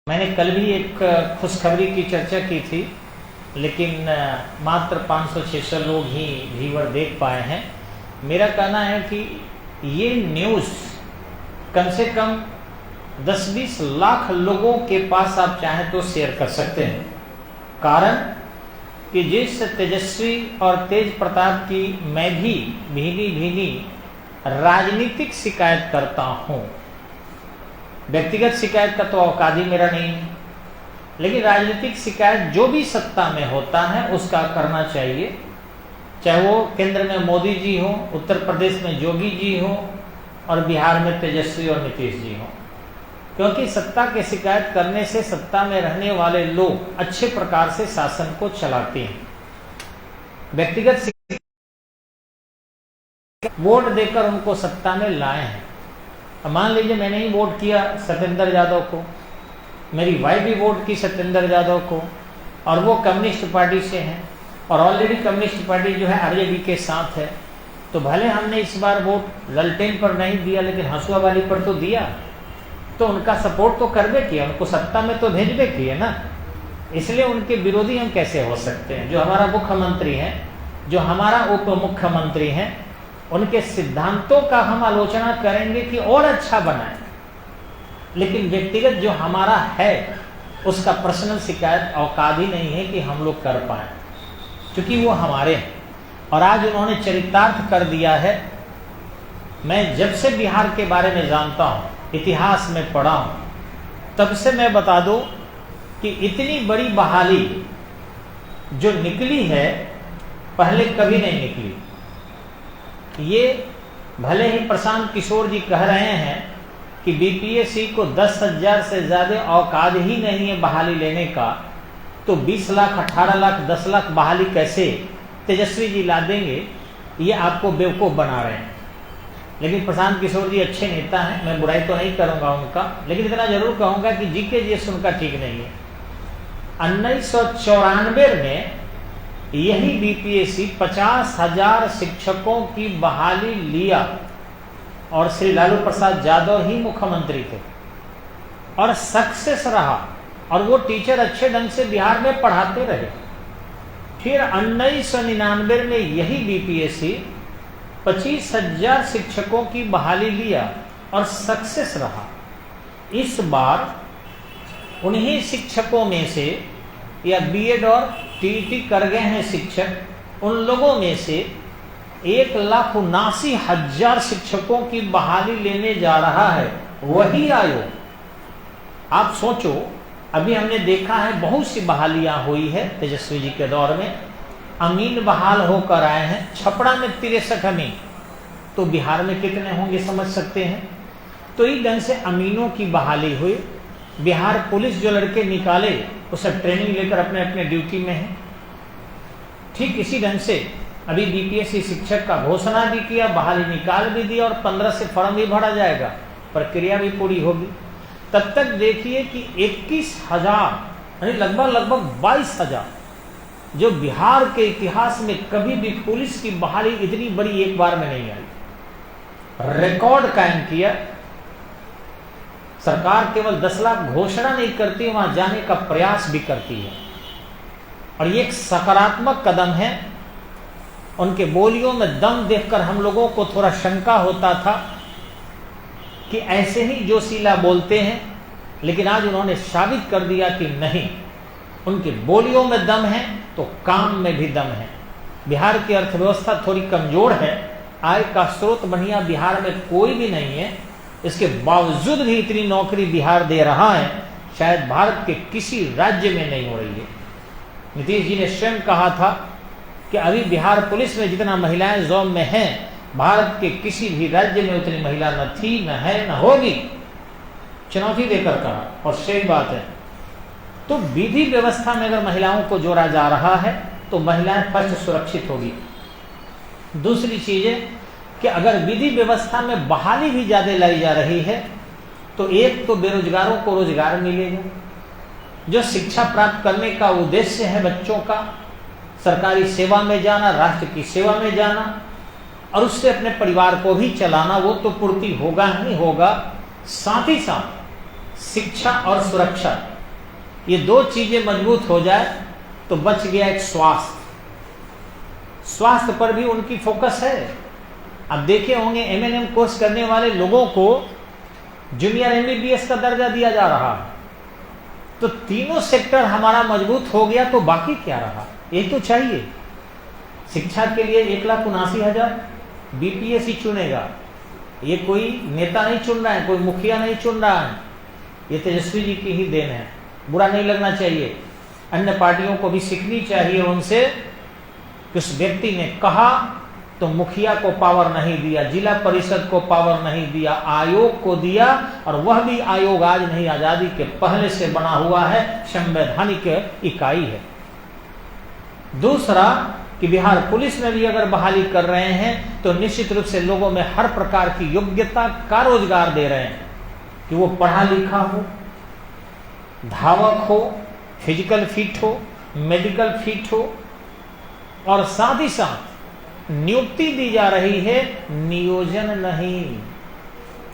मैंने कल भी एक खुशखबरी की चर्चा की थी, लेकिन मात्र 500-600 लोग ही व्यूअर देख पाए हैं। मेरा कहना है कि ये न्यूज़ कम से कम 10-20 लाख लोगों के पास आप चाहें तो शेयर कर सकते हैं। कारण कि जिस तेजस्वी और तेज प्रताप की मैं भी भीनी राजनीतिक शिकायत करता हूँ, व्यक्तिगत शिकायत का तो औकात ही मेरा नहीं है, लेकिन राजनीतिक शिकायत जो भी सत्ता में होता है उसका करना चाहिए। चाहे वो केंद्र में मोदी जी हो, उत्तर प्रदेश में योगी जी हो और बिहार में तेजस्वी और नीतीश जी हो, क्योंकि सत्ता की शिकायत करने से सत्ता में रहने वाले लोग अच्छे प्रकार से शासन को चलाते हैं। व्यक्तिगत वोट देकर उनको सत्ता में लाए हैं। मान लीजिए मैंने ही वोट किया सत्येंद्र यादव को, मेरी वाइफ भी वोट की सत्येंद्र यादव को, और वो कम्युनिस्ट पार्टी से हैं और ऑलरेडी कम्युनिस्ट पार्टी जो है आरजेडी के साथ है, तो भले हमने इस बार वोट ललटेन पर नहीं दिया लेकिन हंसुआ वाली पर तो दिया, तो उनका सपोर्ट तो करबे किया, उनको सत्ता में तो भेजबे किए ना। इसलिए उनके विरोधी हम कैसे हो सकते हैं? जो हमारा मुख्यमंत्री है, जो हमारा उप मुख्यमंत्री है, उनके सिद्धांतों का हम आलोचना करेंगे कि और अच्छा बनाए, लेकिन व्यक्तिगत जो हमारा है उसका पर्सनल शिकायत औकात ही नहीं है कि हम लोग कर पाए, क्योंकि वो हमारे हैं। और आज उन्होंने चरितार्थ कर दिया है। मैं जब से बिहार के बारे में जानता हूँ, इतिहास में पढ़ा हूँ, तब से मैं बता दूं कि इतनी बड़ी बहाली जो निकली है पहले कभी नहीं निकली। ये भले ही प्रशांत किशोर जी कह रहे हैं कि बीपीएससी को 10,000 से ज्यादा औकात ही नहीं है बहाली लेने का, तो 20 लाख, 18 लाख, 10 लाख बहाली कैसे तेजस्वी जी ला देंगे? ये आपको बेवकूफ़ बना रहे हैं। लेकिन प्रशांत किशोर जी अच्छे नेता हैं, मैं बुराई तो नहीं करूंगा उनका, लेकिन इतना जरूर कहूंगा कि जीके जी उनका ठीक नहीं है। 1994 में यही बीपीएससी 50,000 शिक्षकों की बहाली लिया और श्री लालू प्रसाद यादव ही मुख्यमंत्री थे और सक्सेस रहा, और वो टीचर अच्छे ढंग से बिहार में पढ़ाते रहे। फिर 1999 में यही बीपीएससी 25,000 शिक्षकों की बहाली लिया और सक्सेस रहा। इस बार उन्हीं शिक्षकों में से, या बीएड और टीईटी कर गए हैं शिक्षक, उन लोगों में से 1,79,000 शिक्षकों की बहाली लेने जा रहा है वही आयोग। आप सोचो, अभी हमने देखा है बहुत सी बहालियां हुई है तेजस्वी जी के दौर में। अमीन बहाल होकर आए हैं, छपरा में 63 अमीन, तो बिहार में कितने होंगे समझ सकते हैं। तो इस ढंग से अमीनों की बहाली हुई। बिहार पुलिस जो लड़के निकाले वो सब ट्रेनिंग लेकर अपने अपने ड्यूटी में है। ठीक इसी ढंग से अभी बीपीएससी शिक्षक का घोषणा भी किया, बहाली निकाल भी दी और 15 से फॉर्म भी भरा जाएगा, प्रक्रिया भी पूरी होगी। तब तक देखिए कि 21,000 यानी लगभग 22,000, जो बिहार के इतिहास में कभी भी पुलिस की बहाली इतनी बड़ी एक बार में नहीं आई। रिकॉर्ड कायम किया। सरकार केवल 10 लाख घोषणा नहीं करती, वहां जाने का प्रयास भी करती है, और ये एक सकारात्मक कदम है। उनके बोलियों में दम देखकर हम लोगों को थोड़ा शंका होता था कि ऐसे ही जोशीला बोलते हैं, लेकिन आज उन्होंने साबित कर दिया कि नहीं, उनकी बोलियों में दम है तो काम में भी दम है। बिहार की अर्थव्यवस्था थोड़ी कमजोर है, आय का स्रोत बढ़िया बिहार में कोई भी नहीं है, इसके बावजूद भी इतनी नौकरी बिहार दे रहा है, शायद भारत के किसी राज्य में नहीं हो रही है। नीतीश जी ने स्वयं कहा था कि अभी बिहार पुलिस में जितना महिलाएं जॉब में हैं, भारत के किसी भी राज्य में उतनी महिला न थी, न है, न होगी। चुनौती देकर कहा, और सही बात है। तो विधि व्यवस्था में अगर महिलाओं को जोड़ा जा रहा है तो महिलाएं फर्स्ट सुरक्षित होगी। दूसरी चीज है कि अगर विधि व्यवस्था में बहाली भी ज्यादा लाई जा रही है तो एक तो बेरोजगारों को रोजगार मिलेगा, जो शिक्षा प्राप्त करने का उद्देश्य है बच्चों का, सरकारी सेवा में जाना, राष्ट्र की सेवा में जाना, और उससे अपने परिवार को भी चलाना, वो तो पूर्ति होगा ही होगा। साथ ही साथ शिक्षा और सुरक्षा, ये दो चीजें मजबूत हो जाए तो बच गया एक स्वास्थ्य। स्वास्थ्य पर भी उनकी फोकस है। आप देखे होंगे एमएनएम कोर्स करने वाले लोगों को जूनियर एमबीबीएस का दर्जा दिया जा रहा है। तो तीनों सेक्टर हमारा मजबूत हो गया तो बाकी क्या रहा? यही तो चाहिए। शिक्षा के लिए 1,79,000 बीपीएससी चुनेगा। ये कोई नेता नहीं चुन रहा है, कोई मुखिया नहीं चुन रहा है, ये तेजस्वी जी की ही देन है। बुरा नहीं लगना चाहिए, अन्य पार्टियों को भी सीखनी चाहिए उनसे कि उस व्यक्ति ने कहा तो मुखिया को पावर नहीं दिया, जिला परिषद को पावर नहीं दिया, आयोग को दिया, और वह भी आयोग आज नहीं, आजादी के पहले से बना हुआ है, संवैधानिक इकाई है। दूसरा कि बिहार पुलिस में भी अगर बहाली कर रहे हैं तो निश्चित रूप से लोगों में हर प्रकार की योग्यता का रोजगार दे रहे हैं, कि वो पढ़ा लिखा हो, धावक हो, फिजिकल फिट हो, मेडिकल फिट हो, और साथ ही साथ नियुक्ति दी जा रही है, नियोजन नहीं।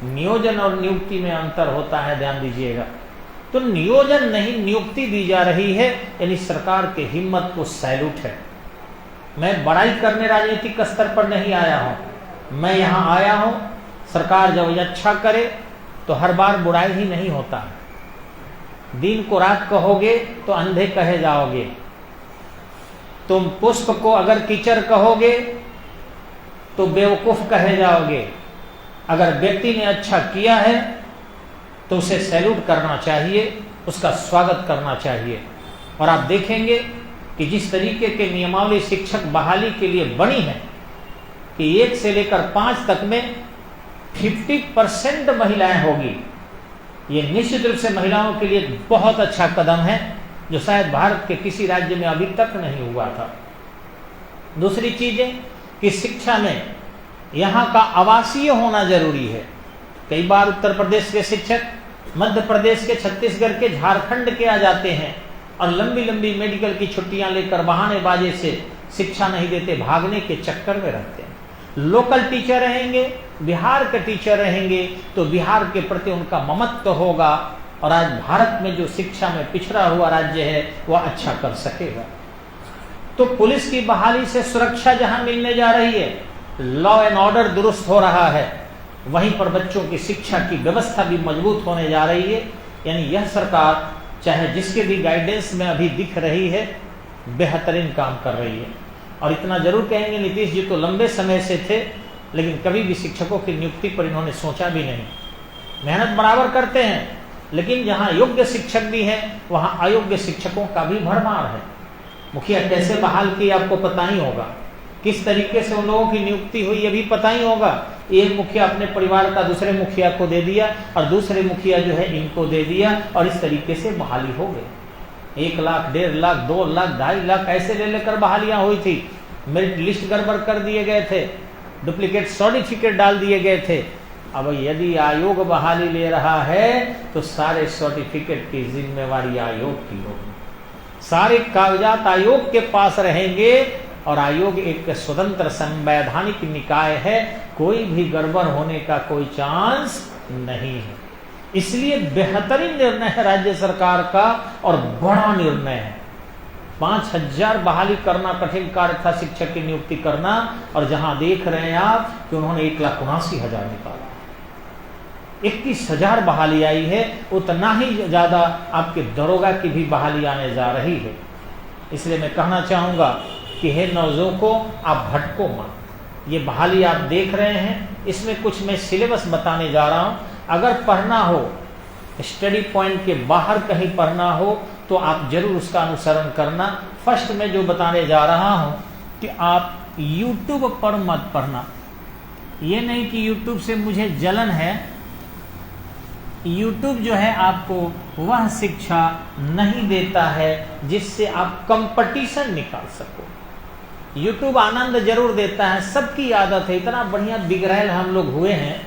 नियोजन और नियुक्ति में अंतर होता है, ध्यान दीजिएगा। तो नियोजन नहीं, नियुक्ति दी जा रही है, यानी सरकार के हिम्मत को सैल्यूट है। मैं बड़ाई करने राजनीतिक स्तर पर नहीं आया हूं, मैं यहां आया हूं, सरकार जब अच्छा करे तो हर बार बुराई ही नहीं होता। दिन को रात कहोगे तो अंधे कहे जाओगे, तुम पुष्प को अगर कीचड़ कहोगे तो बेवकूफ कहे जाओगे। अगर व्यक्ति ने अच्छा किया है तो उसे सैल्यूट करना चाहिए, उसका स्वागत करना चाहिए। और आप देखेंगे कि जिस तरीके के नियमावली शिक्षक बहाली के लिए बनी है कि 1 से लेकर 5 तक में 50% महिलाएं होगी, ये निश्चित रूप से महिलाओं के लिए बहुत अच्छा कदम है, जो शायद भारत के किसी राज्य में अभी तक नहीं हुआ था। दूसरी चीज है कि शिक्षा में यहाँ का आवासीय होना जरूरी है। कई बार उत्तर प्रदेश के शिक्षक मध्य प्रदेश के, छत्तीसगढ़ के, झारखंड के आ जाते हैं और लंबी लंबी मेडिकल की छुट्टियां लेकर बहानेबाजी से शिक्षा नहीं देते, भागने के चक्कर में रहते हैं। लोकल टीचर रहेंगे, बिहार के टीचर रहेंगे तो बिहार के प्रति उनका ममत्व होगा, और आज भारत में जो शिक्षा में पिछड़ा हुआ राज्य है वह अच्छा कर सकेगा। तो पुलिस की बहाली से सुरक्षा जहां मिलने जा रही है, लॉ एंड ऑर्डर दुरुस्त हो रहा है, वहीं पर बच्चों की शिक्षा की व्यवस्था भी मजबूत होने जा रही है। यानी यह सरकार चाहे जिसके भी गाइडेंस में अभी दिख रही है, बेहतरीन काम कर रही है। और इतना जरूर कहेंगे, नीतीश जी तो लंबे समय से थे, लेकिन कभी भी शिक्षकों की नियुक्ति पर इन्होंने सोचा भी नहीं। मेहनत बराबर करते हैं, लेकिन जहां योग्य शिक्षक भी हैं वहां अयोग्य शिक्षकों का भी भरमार है। मुखिया कैसे बहाल किए आपको पता ही होगा, किस तरीके से उन लोगों की नियुक्ति हुई ये भी पता ही होगा। एक मुखिया अपने परिवार का दूसरे मुखिया को दे दिया और दूसरे मुखिया जो है इनको दे दिया, और इस तरीके से बहाली हो गई। 1 लाख, 1.5 लाख, 2 लाख, 2.5 लाख ऐसे ले लेकर बहालियां हुई थी। मेरिट लिस्ट गड़बड़ कर दिए गए थे, डुप्लीकेट सर्टिफिकेट डाल दिए गए थे। अब यदि आयोग बहाली ले रहा है तो सारे सर्टिफिकेट की जिम्मेवारी आयोग की होगी, सारे कागजात आयोग के पास रहेंगे, और आयोग एक स्वतंत्र संवैधानिक निकाय है, कोई भी गड़बड़ होने का कोई चांस नहीं है। इसलिए बेहतरीन निर्णय है राज्य सरकार का, और बड़ा निर्णय है। 5,000 बहाली करना कठिन कार्य था, शिक्षक की नियुक्ति करना, और जहां देख रहे हैं आप कि उन्होंने 1,79,000 निकाला, 21,000 बहाली आई है। उतना ही ज्यादा आपके दरोगा की भी बहाली आने जा रही है। इसलिए मैं कहना चाहूंगा कि हे नौजवानों, आप भटको मत। ये बहाली आप देख रहे हैं, इसमें कुछ मैं सिलेबस बताने जा रहा हूं। अगर पढ़ना हो, स्टडी पॉइंट के बाहर कहीं पढ़ना हो, तो आप जरूर उसका अनुसरण करना। फर्स्ट में जो बताने जा रहा हूं कि आप YouTube पर मत पढ़ना। ये नहीं कि YouTube से मुझे जलन है, YouTube जो है आपको वह शिक्षा नहीं देता है जिससे आप कंपटीशन निकाल सको। YouTube आनंद जरूर देता है, सबकी आदत है। इतना बढ़िया बिगड़ैल हम लोग हुए हैं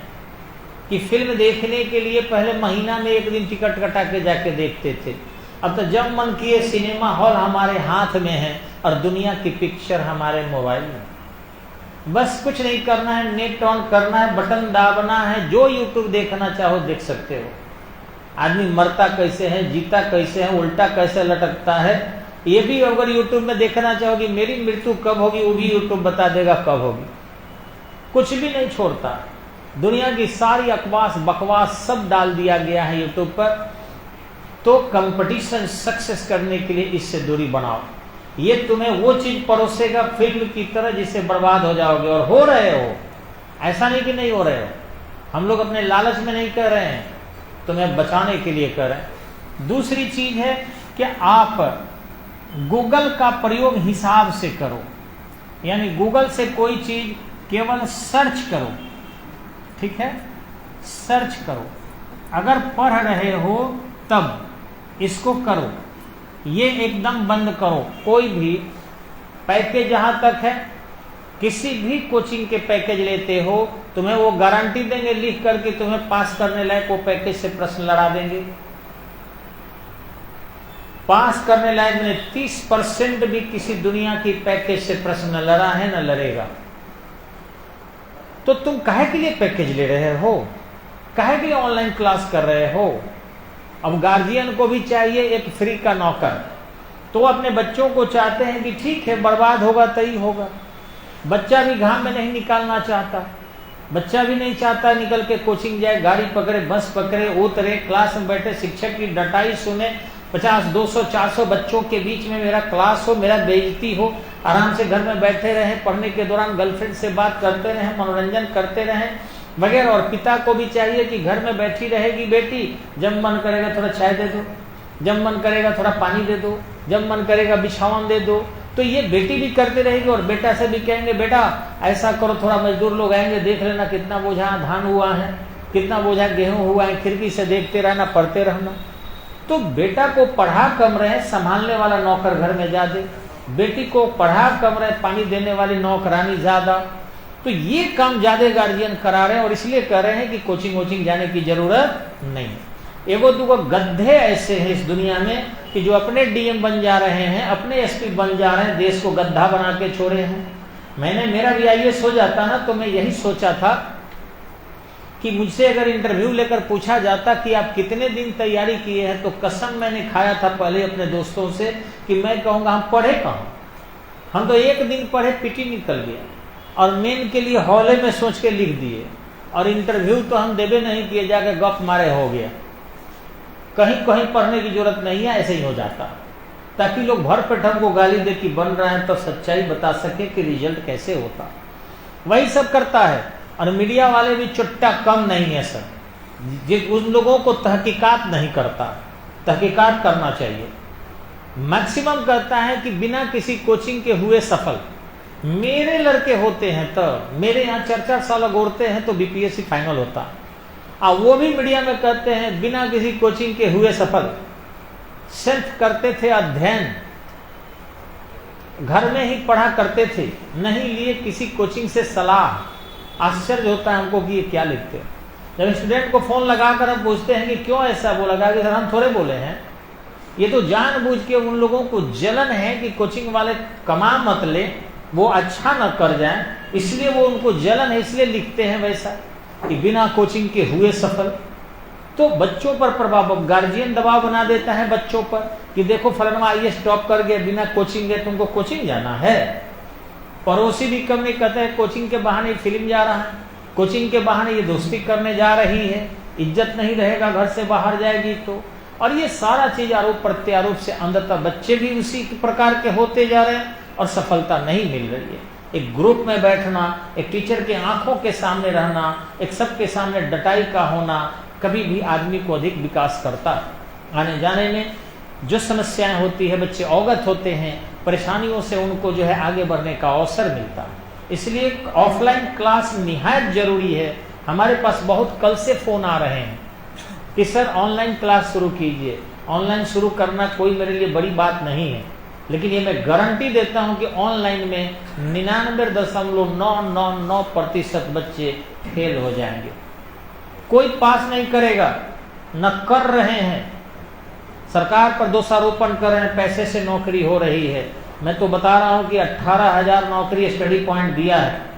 कि फिल्म देखने के लिए पहले महीना में 1 दिन टिकट कटा के जाके देखते थे। अब तो जब मन किए सिनेमा हॉल हमारे हाथ में है और दुनिया की पिक्चर हमारे मोबाइल में। बस कुछ नहीं करना है, नेट ऑन करना है, बटन दाबना है, जो YouTube देखना चाहो देख सकते हो। आदमी मरता कैसे है, जीता कैसे है, उल्टा कैसे लटकता है, ये भी अगर यूट्यूब में देखना चाहोगी, मेरी मृत्यु कब होगी वो भी यूट्यूब बता देगा कब होगी। कुछ भी नहीं छोड़ता, दुनिया की सारी अकवास बकवास सब डाल दिया गया है यूट्यूब पर। तो कंपटीशन सक्सेस करने के लिए इससे दूरी बनाओ। ये तुम्हें वो चीज परोसेगा फिल्म की तरह जिससे बर्बाद हो जाओगे, और हो रहे हो, ऐसा नहीं कि नहीं हो रहे हो। हम लोग अपने लालच में नहीं कर रहे हैं, तुम्हें बचाने के लिए कर रहे हैं। दूसरी चीज है कि आप गूगल का प्रयोग हिसाब से करो, यानी गूगल से कोई चीज केवल सर्च करो, ठीक है, सर्च करो। अगर पढ़ रहे हो तब इसको करो, ये एकदम बंद करो। कोई भी पैकेज जहां तक है, किसी भी कोचिंग के पैकेज लेते हो, तुम्हें वो गारंटी देंगे लिख करके तुम्हें पास करने लायक वो पैकेज से प्रश्न लड़ा देंगे। पास करने लायक में 30% भी किसी दुनिया की पैकेज से प्रश्न न लड़ा है न लड़ेगा। तो तुम काहे के लिए पैकेज ले रहे हो, काहे के लिए ऑनलाइन क्लास कर रहे हो। अब गार्जियन को भी चाहिए एक फ्री का नौकर, तो अपने बच्चों को चाहते हैं कि ठीक है बर्बाद होगा तो ही होगा। बच्चा भी घाम में नहीं निकालना चाहता, बच्चा भी नहीं चाहता निकल के कोचिंग जाए, गाड़ी पकड़े, बस पकड़े, उतरे, क्लास में बैठे, शिक्षक की डटाई सुने, 50, 200, 400 बच्चों के बीच में मेरा क्लास हो, मेरा बेइज्जती हो। आराम से घर में बैठे रहे, पढ़ने के दौरान गर्लफ्रेंड से बात करते रहे, मनोरंजन करते रहे वगैरह। और पिता को भी चाहिए कि घर में बैठी रहेगी बेटी, जब मन करेगा थोड़ा चाय दे दो, जब मन करेगा थोड़ा पानी दे दो, जब मन करेगा बिछावन दे दो। तो ये बेटी भी करते रहेगी, और बेटा से भी कहेंगे बेटा ऐसा करो, थोड़ा मजदूर लोग आएंगे, देख लेना कितना बोझा धान हुआ है, कितना बोझा गेहूं हुआ है, खिड़की से देखते रहना, पढ़ते रहना। तो बेटा को पढ़ा कम रहे, संभालने वाला नौकर घर में ज्यादा, बेटी को पढ़ा कम रहे, पानी देने वाली नौकरानी ज्यादा। तो ये काम ज्यादा गार्जियन करा रहे हैं, और इसलिए कह रहे हैं कि कोचिंग वोचिंग जाने की जरूरत नहीं। एगो दुगो गड्ढे ऐसे हैं इस दुनिया में कि जो अपने डीएम बन जा रहे हैं, अपने एसपी बन जा रहे हैं, देश को गड्ढा बना के छोड़े हैं। मेरा भी आईएएस हो जाता ना, तो मैं यही सोचा था कि मुझसे अगर इंटरव्यू लेकर पूछा जाता कि आप कितने दिन तैयारी किए हैं, तो कसम मैंने खाया था पहले अपने दोस्तों से कि मैं कहूँगा हम पढ़े कहाँ, हम तो एक दिन पढ़े पीटी निकल गया, और मेन के लिए हॉले में सोच के लिख दिए, और इंटरव्यू तो हम देवे नहीं किए, जाके गप मारे हो गया। कहीं कहीं पढ़ने की जरूरत नहीं है, ऐसे ही हो जाता, ताकि लोग भर पेट हमको गाली दे कि बन रहे हैं तो सच्चाई बता सके कि रिजल्ट कैसे होता। वही सब करता है, और मीडिया वाले भी चुट्टा कम नहीं है सर, उन लोगों को तहकीकात नहीं करता, तहकीकात करना चाहिए। मैक्सिमम कहता है कि बिना किसी कोचिंग के हुए सफल। मेरे लड़के होते हैं तो मेरे यहाँ 4-4 साल गोरते हैं तो बीपीएससी फाइनल होता, वो भी मीडिया में कहते हैं बिना किसी कोचिंग के हुए सफल। सेल्फ करते थे अध्ययन, घर में ही पढ़ा करते थे, नहीं लिए किसी कोचिंग से सलाह। आश्चर्य होता है हमको कि ये क्या लिखते हैं। जब स्टूडेंट को फोन लगाकर हम पूछते हैं कि क्यों ऐसा बोला, कि सर हम थोड़े बोले हैं, ये तो जानबूझ के उन लोगों को जलन है कि कोचिंग वाले कमा मत ले, वो अच्छा न कर जाए, इसलिए वो उनको जलन है, इसलिए लिखते हैं वैसा कि बिना कोचिंग के हुए सफल। तो बच्चों पर प्रभाव, गार्जियन दबाव बना देता है बच्चों पर कि देखो फलाना आईएएस टॉप कर गया, बिना कोचिंग गए, तुमको कोचिंग जाना है। पड़ोसी भी कम नहीं कहते हैं कोचिंग के बहाने फिल्म जा रहा है, कोचिंग के बहाने ये दोस्ती करने जा रही है, इज्जत नहीं रहेगा, घर से बाहर जाएगी तो। और ये सारा चीज आरोप प्रत्यारोप से अंधता, बच्चे भी उसी प्रकार के होते जा रहे हैं और सफलता नहीं मिल रही है। एक ग्रुप में बैठना, एक टीचर के आंखों के सामने रहना, एक सबके सामने डटाई का होना कभी भी आदमी को अधिक विकास करता है। आने जाने में जो समस्याएं होती है, बच्चे अवगत होते हैं, परेशानियों से उनको जो है आगे बढ़ने का अवसर मिलता है। इसलिए ऑफलाइन क्लास निहायत जरूरी है। हमारे पास बहुत कल से फोन आ रहे हैं कि सर ऑनलाइन क्लास शुरू कीजिए। ऑनलाइन शुरू करना कोई मेरे लिए बड़ी बात नहीं है, लेकिन ये मैं गारंटी देता हूं कि ऑनलाइन में 99.999% बच्चे फेल हो जाएंगे, कोई पास नहीं करेगा, न कर रहे हैं। सरकार पर दोषारोपण कर रहे हैं, पैसे से नौकरी हो रही है। मैं तो बता रहा हूं कि 18,000 नौकरी स्टडी पॉइंट दिया है।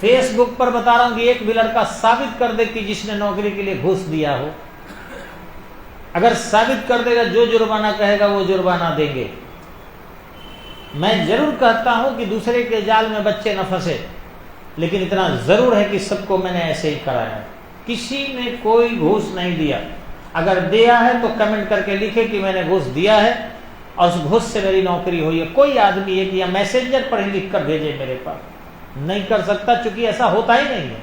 फेसबुक पर बता रहा हूं कि एक भी लड़का साबित कर दे कि जिसने नौकरी के लिए घूस दिया हो। अगर साबित कर देगा जो जुर्माना कहेगा वो जुर्माना देंगे। मैं जरूर कहता हूं कि दूसरे के जाल में बच्चे न फंसे, लेकिन इतना जरूर है कि सबको मैंने ऐसे ही कराया। किसी ने कोई घूस नहीं दिया। अगर दिया है तो कमेंट करके लिखे कि मैंने घूस दिया है और उस घूस से मेरी नौकरी हुई है। कोई आदमी एक या मैसेंजर पर ही लिख कर भेजे मेरे पास, नहीं कर सकता, क्योंकि ऐसा होता ही नहीं है।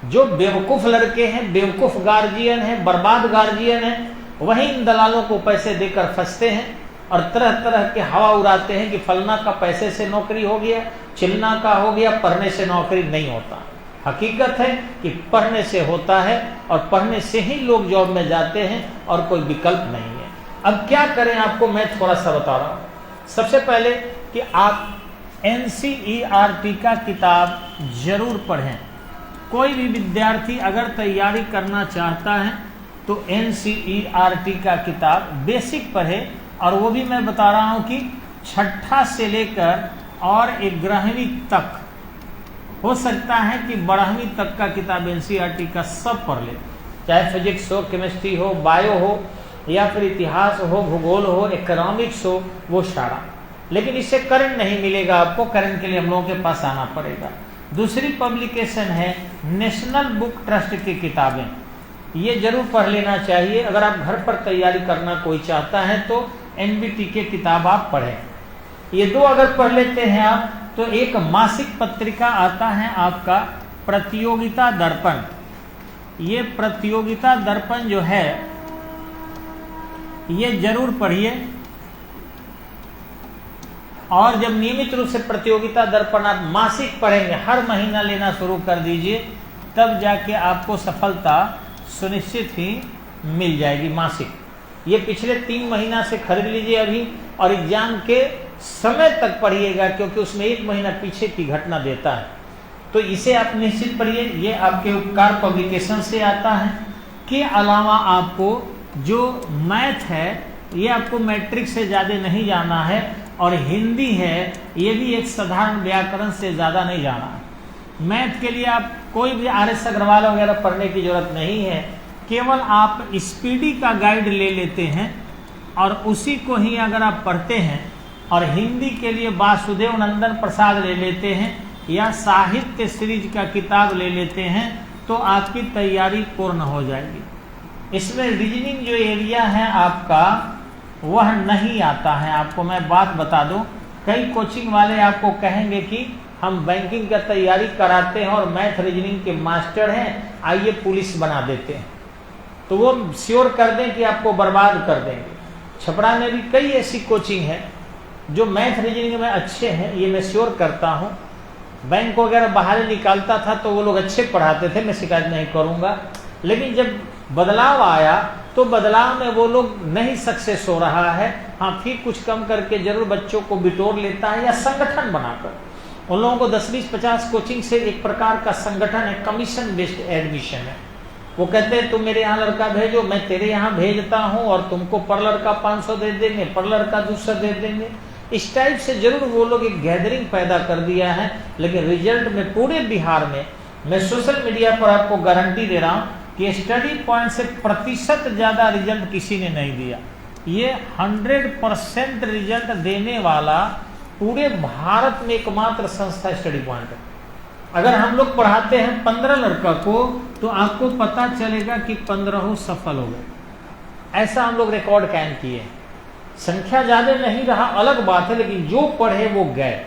जो बेवकूफ लड़के हैं, बेवकूफ गार्जियन हैं, बर्बाद गार्जियन हैं, वही इन दलालों को पैसे देकर फंसते हैं और तरह तरह के हवा उड़ाते हैं कि फलना का पैसे से नौकरी हो गया, चिलना का हो गया, पढ़ने से नौकरी नहीं होता। हकीकत है कि पढ़ने से होता है और पढ़ने से ही लोग जॉब में जाते हैं और कोई विकल्प नहीं है। अब क्या करें, आपको मैं थोड़ा सा बता रहा हूं। सबसे पहले कि आप NCERT का किताब जरूर पढ़ें। कोई भी विद्यार्थी अगर तैयारी करना चाहता है तो NCERT का किताब बेसिक पढ़े, और वो भी मैं बता रहा हूं कि छठा से लेकर और 11वीं तक, हो सकता है कि 12वीं तक का किताब NCERT का सब पढ़ ले, चाहे फिजिक्स हो, केमिस्ट्री हो, बायो हो, या फिर इतिहास हो, भूगोल हो, इकोनॉमिक्स हो, वो सारा। लेकिन इससे करंट नहीं मिलेगा आपको, करंट के लिए हम लोगों के पास आना पड़ेगा। दूसरी पब्लिकेशन है नेशनल बुक ट्रस्ट की किताबें, ये जरूर पढ़ लेना चाहिए। अगर आप घर पर तैयारी करना कोई चाहता है तो NBT के किताब आप पढ़ें। ये दो अगर पढ़ लेते हैं आप, तो एक मासिक पत्रिका आता है आपका प्रतियोगिता दर्पण। ये प्रतियोगिता दर्पण जो है ये जरूर पढ़िए, और जब नियमित रूप से प्रतियोगिता दर्पण आप मासिक पढ़ेंगे, हर महीना लेना शुरू कर दीजिए, तब जाके आपको सफलता सुनिश्चित ही मिल जाएगी। मासिक ये पिछले 3 महीना से खरीद लीजिए अभी, और एग्जाम के समय तक पढ़िएगा, क्योंकि उसमें 1 महीना पीछे की घटना देता है। तो इसे आप निश्चित पढ़िए। ये आपके उपकार पब्लिकेशन से आता है। के अलावा आपको जो मैथ है ये आपको मैट्रिक से ज़्यादा नहीं जाना है, और हिंदी है ये भी एक साधारण व्याकरण से ज़्यादा नहीं जाना है। मैथ के लिए आप कोई भी RS अग्रवाल वगैरह पढ़ने की जरूरत नहीं है, केवल आप स्पीडी का गाइड ले लेते हैं और उसी को ही अगर आप पढ़ते हैं, और हिंदी के लिए वासुदेव नंदन प्रसाद ले लेते हैं या साहित्य सीरीज का किताब ले लेते हैं, तो आपकी तैयारी पूर्ण हो जाएगी। इसमें रीजनिंग जो एरिया है आपका वह नहीं आता है। आपको मैं बात बता दूं, कई कोचिंग वाले आपको कहेंगे कि हम बैंकिंग का तैयारी कराते हैं और मैथ रीजनिंग के मास्टर हैं, आइए पुलिस बना देते हैं, तो वो श्योर कर दें कि आपको बर्बाद कर देंगे। छपरा में भी कई ऐसी कोचिंग है जो मैथ रीजनिंग में अच्छे हैं, ये मैं श्योर करता हूँ। बैंक वगैरह बाहर निकालता था तो वो लोग अच्छे पढ़ाते थे, मैं शिकायत नहीं करूँगा। लेकिन जब बदलाव आया तो बदलाव में वो लोग नहीं सक्सेस हो रहा है। हाँ, फिर कुछ कम करके जरूर बच्चों को बिटोर लेता है या संगठन बनाकर। उन लोगों को 10-20-50 कोचिंग से एक प्रकार का संगठन है, कमीशन बेस्ड एडमिशन है। वो कहते हैं तुम मेरे यहाँ लड़का भेजो, मैं तेरे यहाँ भेजता हूँ, और तुमको पर लड़का 500 दे देंगे, पर लड़का 200 दे देंगे। इस टाइप से जरूर वो लोग एक गैदरिंग पैदा कर दिया है। लेकिन रिजल्ट में पूरे बिहार में मैं सोशल मीडिया पर आपको गारंटी दे रहा हूँ कि स्टडी पॉइंट से प्रतिशत ज्यादा रिजल्ट किसी ने नहीं दिया। ये 100% रिजल्ट देने वाला पूरे भारत में एकमात्र संस्था स्टडी पॉइंट है। अगर हम लोग पढ़ाते हैं 15 लड़का को, तो आपको पता चलेगा कि 15 सफल हो गए। ऐसा हम लोग रिकॉर्ड कायम किए। संख्या ज्यादा नहीं रहा अलग बात है, लेकिन जो पढ़े वो गए।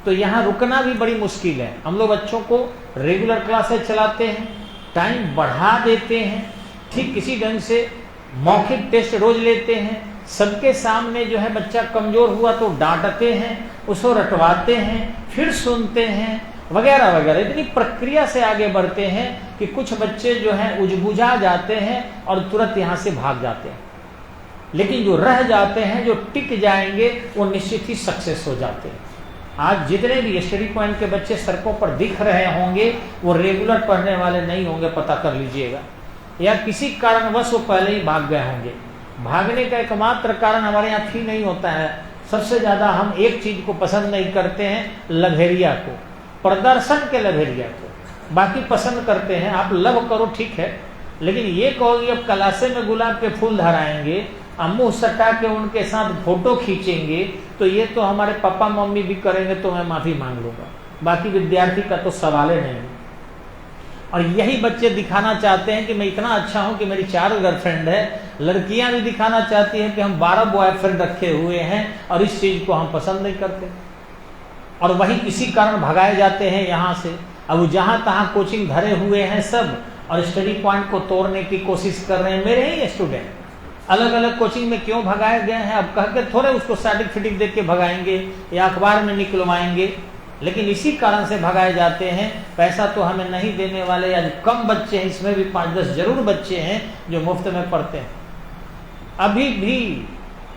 तो यहाँ रुकना भी बड़ी मुश्किल है। हम लोग बच्चों को रेगुलर क्लासेस चलाते हैं, टाइम बढ़ा देते हैं, ठीक किसी ढंग से मौखिक टेस्ट रोज लेते हैं, सबके सामने जो है बच्चा कमजोर हुआ तो डांटते हैं, उसको रटवाते हैं, फिर सुनते हैं, वगैरह वगैरह। इतनी प्रक्रिया से आगे बढ़ते हैं कि कुछ बच्चे जो हैं उजबुझा जाते हैं और तुरंत यहाँ से भाग जाते हैं। लेकिन जो रह जाते हैं, जो टिक जाएंगे, वो निश्चित ही सक्सेस हो जाते हैं। आज जितने भी स्टडी पॉइंट के बच्चे सड़कों पर दिख रहे होंगे, वो रेगुलर पढ़ने वाले नहीं होंगे, पता कर लीजिएगा, या किसी कारणवश वो पहले ही भाग गए होंगे। भागने का एकमात्र कारण हमारे यहाँ फी नहीं होता है। सबसे ज्यादा हम एक चीज को पसंद नहीं करते हैं, लभेरिया को, प्रदर्शन के लभेरिया को। बाकी पसंद करते हैं। आप लव करो ठीक है, लेकिन ये कहोगे अब क्लासे में गुलाब के फूल धराएंगे, मुंह सटा के उनके साथ फोटो खींचेंगे, तो ये तो हमारे पापा मम्मी भी करेंगे तो मैं माफी मांग लूंगा, बाकी विद्यार्थी का तो सवाल ही नहीं। और यही बच्चे दिखाना चाहते हैं कि मैं इतना अच्छा हूं कि मेरी 4 गर्लफ्रेंड है। लड़कियां भी दिखाना चाहती हैं कि हम 12 बॉयफ्रेंड रखे हुए हैं और इस चीज को हम पसंद नहीं करते, और वही इसी कारण भगाए जाते हैं यहाँ से। अब जहां तहां कोचिंग धरे हुए हैं सब, और स्टडी पॉइंट को तोड़ने की कोशिश कर रहे हैं। मेरे ही स्टूडेंट अलग अलग कोचिंग में क्यों भगाए गए हैं, अब कह के थोड़े उसको सर्टिफिकेट दे के भगाएंगे या अखबार में निकलवाएंगे, लेकिन इसी कारण से भगाए जाते हैं। पैसा तो हमें नहीं देने वाले, आज कम बच्चे हैं, इसमें भी 5-10 जरूर बच्चे हैं जो मुफ्त में पढ़ते हैं। अभी भी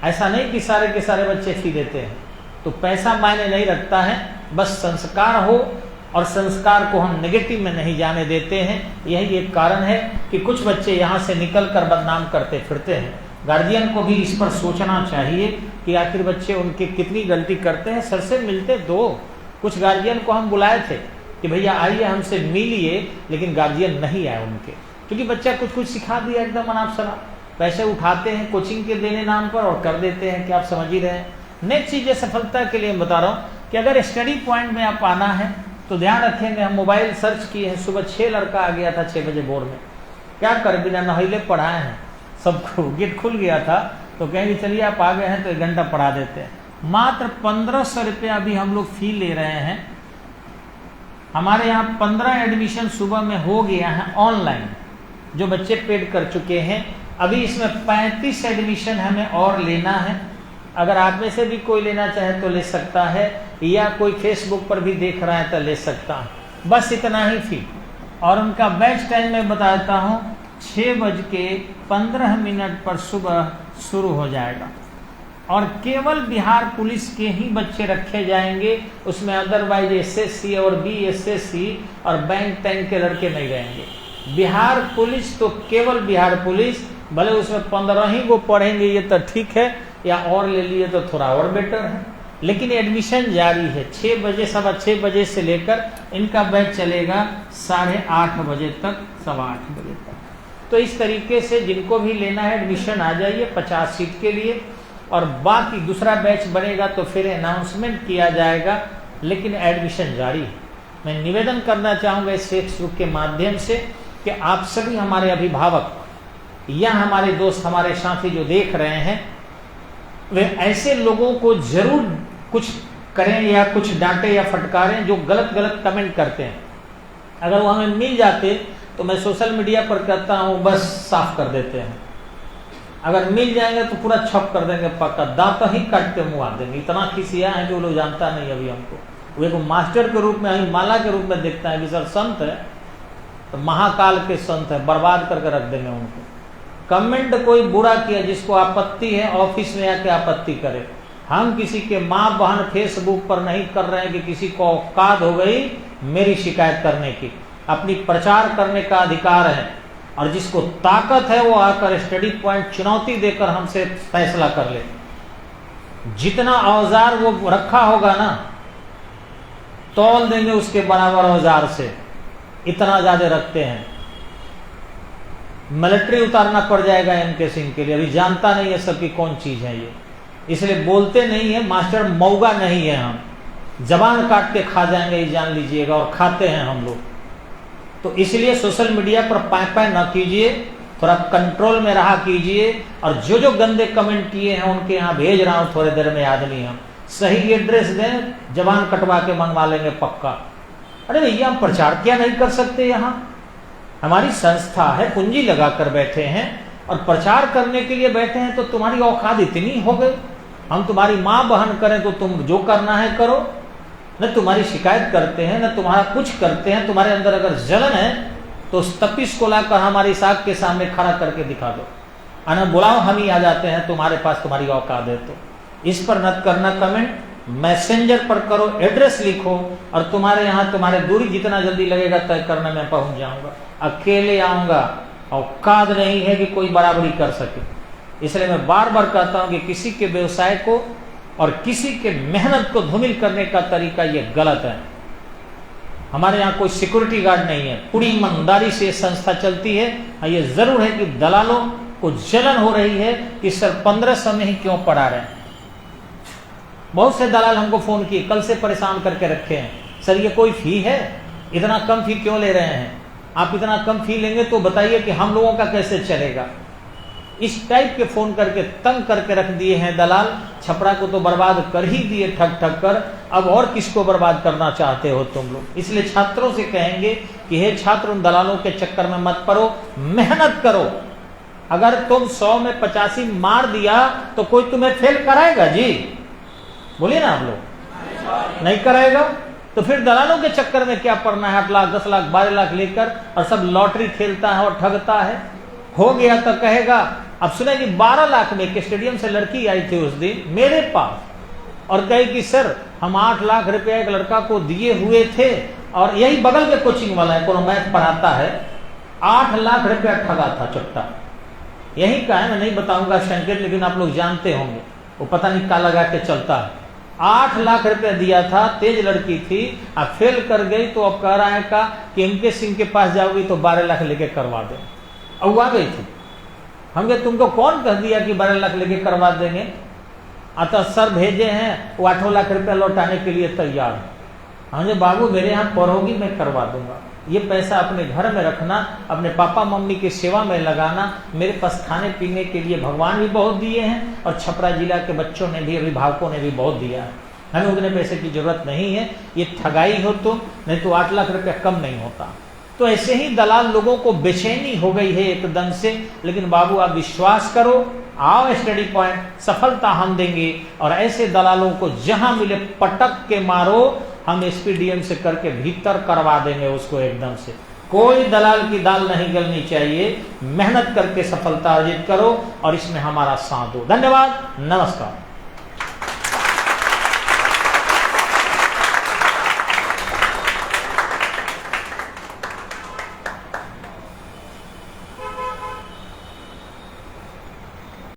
ऐसा नहीं कि सारे के सारे बच्चे फी देते हैं, तो पैसा मायने नहीं रखता है, बस संस्कार हो, और संस्कार को हम नेगेटिव में नहीं जाने देते हैं। यही एक कारण है कि कुछ बच्चे यहाँ से निकल कर बदनाम करते फिरते हैं। गार्जियन को भी इस पर सोचना चाहिए कि आखिर बच्चे उनके कितनी गलती करते हैं। सर से मिलते दो। कुछ गार्जियन को हम बुलाए थे कि भैया आइए हमसे मिलिए, लेकिन गार्जियन नहीं आए उनके, क्योंकि बच्चा कुछ कुछ सिखा दिया एकदम अनाप शनाप, पैसे उठाते हैं कोचिंग के देने नाम पर और कर देते हैं कि आप समझ ही रहे हैं। नेक्स्ट चीज है सफलता के लिए बता रहा हूँ कि अगर स्टडी पॉइंट में आप आना है तो ध्यान रखेंगे, हम मोबाइल सर्च किए हैं, सुबह 6 लड़का आ गया था 6 बजे बोर्ड में, क्या कर बिना नहैले पढ़ाए हैं, सबको गेट खुल गया था, तो कहेंगे चलिए आप आ गए हैं तो 1 घंटा पढ़ा देते हैं। मात्र 1500 रुपया अभी हम लोग फी ले रहे हैं। हमारे यहाँ 15 एडमिशन सुबह में हो गया है ऑनलाइन, जो बच्चे पेड कर चुके हैं। अभी इसमें 35 एडमिशन हमें और लेना है। अगर आप में से भी कोई लेना चाहे तो ले सकता है, या कोई फेसबुक पर भी देख रहा है तो ले सकता है। बस इतना ही फी। और उनका बैच टाइम में बताता हूँ, 6:15 पर सुबह शुरू हो जाएगा, और केवल बिहार पुलिस के ही बच्चे रखे जाएंगे। उसमें अदरवाइज एसएससी और बीएसएससी और बैंक टैंक के लड़के नहीं रहेंगे। बिहार पुलिस तो केवल बिहार पुलिस, भले उसमें 15 ही को पढ़ेंगे ये तो ठीक है, या और ले लिए तो थोड़ा और बेटर है, लेकिन एडमिशन जारी है। 6 बजे 6:15 बजे से लेकर इनका बैच चलेगा 8:30 बजे तक, 8:15 बजे तक। तो इस तरीके से जिनको भी लेना है एडमिशन आ जाइए 50 सीट के लिए, और बाकी दूसरा बैच बनेगा तो फिर अनाउंसमेंट किया जाएगा, लेकिन एडमिशन जारी है। मैं निवेदन करना चाहूँगा इस फेसबुक के माध्यम से कि आप सभी हमारे अभिभावक या हमारे दोस्त, हमारे साथी जो देख रहे हैं, वे ऐसे लोगों को जरूर कुछ करें या कुछ डांटे या फटकारें जो गलत गलत कमेंट करते हैं। अगर वो हमें मिल जाते तो मैं सोशल मीडिया पर कहता हूँ बस साफ कर देते हैं। अगर मिल जाएंगे तो पूरा छप कर देंगे, पक्का दांत ही काट के मुँह आ देंगे। इतना खिसिया है कि वो लोग जानता नहीं अभी हमको। वो एक मास्टर के रूप में, अभी माला के रूप में देखता है कि सर संत है तो महाकाल के संत है, बर्बाद करके रख देंगे उनको। कमेंट कोई बुरा किया, जिसको आपत्ति है ऑफिस में आके आपत्ति करे। हम किसी के माँ बहन फेसबुक पर नहीं कर रहे हैं कि किसी को औकात हो गई मेरी शिकायत करने की। अपनी प्रचार करने का अधिकार है, और जिसको ताकत है वो आकर स्टडी पॉइंट चुनौती देकर हमसे फैसला कर ले। जितना औजार वो रखा होगा ना, तौल देंगे उसके बराबर औजार से, इतना ज्यादा रखते हैं। मिलिट्री उतारना पड़ जाएगा एमके सिंह के लिए। अभी जानता नहीं है सबकी कौन चीज है ये, इसलिए बोलते नहीं है। मास्टर मौगा नहीं है, हम जबान काट के खा जाएंगे ये जान लीजिएगा, और खाते हैं हम लोग। तो इसलिए सोशल मीडिया पर पाए न कीजिए, थोड़ा कंट्रोल में रहा कीजिए। और जो जो गंदे कमेंट किए हैं उनके यहाँ भेज रहा हूं थोड़ी देर में आदमी, हम सही एड्रेस दें, जबान कटवा के मंगवा लेंगे पक्का। अरे भैया हम प्रचार क्या नहीं कर सकते? यहाँ हमारी संस्था है, पूंजी लगा कर बैठे हैं और प्रचार करने के लिए बैठे हैं, तो तुम्हारी औकात इतनी हो गई। हम तुम्हारी माँ बहन करें तो तुम जो करना है करो, न तुम्हारी शिकायत करते हैं, न तुम्हारा कुछ करते हैं। तुम्हारे अंदर अगर जलन है तो उस तपिश को लाकर हमारी साख के सामने खड़ा करके दिखा दो, अना बुलाओ, हम ही आ जाते हैं तुम्हारे पास, तुम्हारी औकात है तो। इस पर न करना कमेंट, मैसेंजर पर करो, एड्रेस लिखो, और तुम्हारे यहाँ तुम्हारे दूरी जितना जल्दी लगेगा तय करने में पहुंच जाऊंगा। अकेले आऊंगा, औकात नहीं है कि कोई बराबरी कर सके। इसलिए मैं बार बार कहता हूं कि किसी के व्यवसाय को और किसी के मेहनत को धूमिल करने का तरीका ये गलत है। हमारे यहाँ कोई सिक्योरिटी गार्ड नहीं है, पूरी ईमानदारी से संस्था चलती है। हाँ, ये जरूर है कि दलालों को जलन हो रही है कि सर 1500 में ही क्यों पढ़ा रहे हैं। बहुत से दलाल हमको फोन किए, कल से परेशान करके रखे हैं, सर ये कोई फी है, इतना कम फी क्यों ले रहे हैं, आप इतना कम फी लेंगे तो बताइए कि हम लोगों का कैसे चलेगा। इस टाइप के फोन करके तंग करके रख दिए हैं दलाल। छपरा को तो बर्बाद कर ही दिए ठग ठग कर, अब और किसको बर्बाद करना चाहते हो तुम लोग। इसलिए छात्रों से कहेंगे कि हे छात्र, उन दलालों के चक्कर में मत पड़ो, मेहनत करो। अगर तुम 100 में 85 मार दिया तो कोई तुम्हें फेल कराएगा जी? बोलिए ना आप लोग, नहीं कराएगा। तो फिर दलालों के चक्कर में क्या पड़ना है, 8 लाख 10 लाख 12 लाख लेकर, और सब लॉटरी खेलता है और ठगता है। हो गया तो कहेगा। अब सुने कि 12 लाख में एक स्टेडियम से लड़की आई थी उस दिन मेरे पास और कही कि सर हम 8 लाख रुपया एक लड़का को दिए हुए थे, और यही बगल में कोचिंग वाला है, कोनो मैथ पढ़ाता है, 8 लाख रुपया ठगा था चुट्टा। यही का है, मैं नहीं बताऊंगा संकेत, लेकिन आप लोग जानते होंगे, वो पता नहीं क्या लगा के चलता है। 8 लाख रुपया दिया था, तेज लड़की थी, अब फेल कर गई तो अब कह रहा है का कि एमके सिंह के पास जाओगी तो 12 लाख लेके करवा दे। अब आ गई थी, हमने तुमको कौन कह दिया कि 12 लाख लेके करवा देंगे। अतः सर भेजे हैं, वो 8 लाख रुपया लौटाने के लिए तैयार है। हमने बाबू मेरे यहाँ पढ़ोगी, मैं करवा दूंगा, ये पैसा अपने घर में रखना, अपने पापा मम्मी की सेवा में लगाना, मेरे पास खाने पीने के लिए भगवान भी बहुत दिए हैं और छपरा जिला के बच्चों ने भी, अभिभावकों ने भी बहुत दिया है, हमें उतने पैसे की जरूरत नहीं है। ये ठगाई हो तो, नहीं तो 8 लाख रुपया कम नहीं होता। तो ऐसे ही दलाल लोगों को बेचैनी हो गई है एकदम से। लेकिन बाबू आप विश्वास करो, आओ स्टडी पॉइंट, सफलता हम देंगे। और ऐसे दलालों को जहां मिले पटक के मारो, हम एसपीडीएम से करके भीतर करवा देंगे उसको एकदम से। कोई दलाल की दाल नहीं गलनी चाहिए। मेहनत करके सफलता अर्जित करो और इसमें हमारा साथ दो। धन्यवाद, नमस्कार।